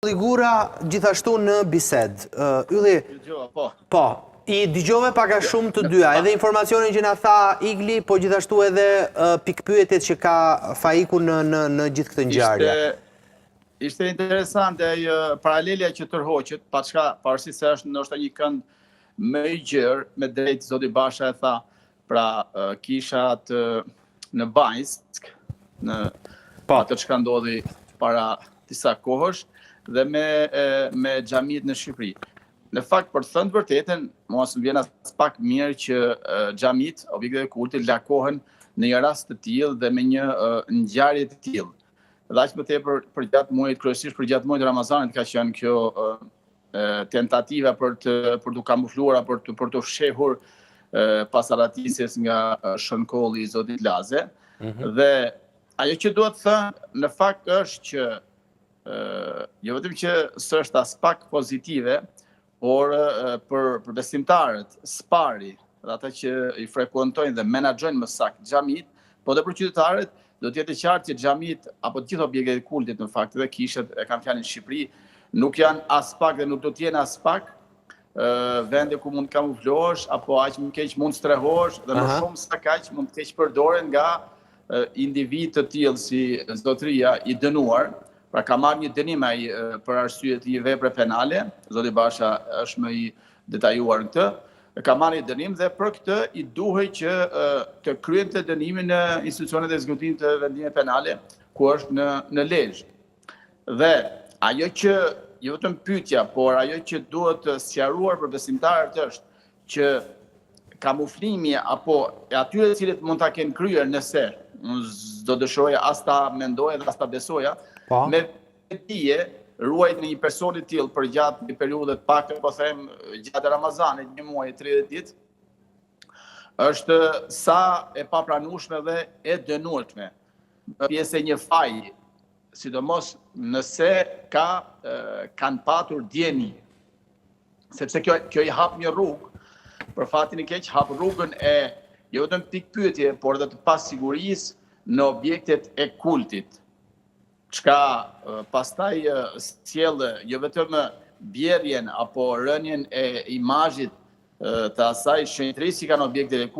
Ligura gjithashtu në bised. Ylli, po, I dëgjove pak a shumë të dyja, edhe informacionin që na tha Igli, po gjithashtu edhe pikpyetjet që ka Faiku në gjithë këtë ngjarje. Ishte interesante paralelja që tërhoqet, pavarësisht se është ndoshta një kënd më i gjerë, me drejt zoti Basha e tha, pra kishat në Banjsk, në atë që ka ndodhi para disa kohësh, dhe me xhamit në Shqipëri. Në fakt, për të thënë vërtetën, mos më vjen as pak mirë që xhamit, objektet e kultit, lakohen në një rast të tillë dhe me një ngjarje të tillë. Dhe aq më tepër për gjatë muajit, kryesisht për gjatë muajit Ramazanit, ka qenë kjo tentativa për të kamufluar, për të fshehur pasardhësisjes nga shënkolli I zotit Laze. Dhe ajo që duhet të thënë, në fakt është që jo vetëm që s'është as pak pozitive, por për besimtarët, spari, dhe ata që I frekuentojnë dhe menaxhojnë më saktë xhamit, po dhe për qytetarët, do të jetë qartë që xhamit apo të gjithë objektet e kultit në fakt dhe kishet e kanë fjalën në Shqipëri, nuk janë as pak dhe nuk do të jenë as pak vende ku mund të kamuflohesh apo aq më keq mund strehosh dhe më shumë sa kaq mund të keq përdoren nga individ të tillë si zotëria I dënuar. Pra ka marrë një dënim ai për arsye të një vepre penale, zoti Basha është më I detajuar në këtë, ka marrë një dënim dhe për këtë I duhej që të kryente dënimin në institucionet e ekzekutimit të vendimeve penale, ku është në Lezhë. Dhe ajo që jo vetëm pyetja, por ajo që duhet të sqaruar për besimtarët është që kamuflimi apo atyre të cilët mund ta kenë kryer nëse s'do dëshiroja as ta mendoja dhe as ta besoja, me dije ruajt në një person I tillë për gjatë një periudhe të paktë, po them gjatë Ramazanit, një muaj 30 ditë, është sa e papranueshme dhe e dënueshme. Pjesë e një faji, sidomos nëse kanë patur dieni, sepse kjo I hap një rrugë, për fatin e keq hap rrugën e jo vetëm pikpyetje, por edhe të pasigurisë në objektet e kultit. Çka pastaj sjell jo vetëm bjerrjen apo rënien e imazhit të asaj shenjtërisë që kanë objektet e kultit,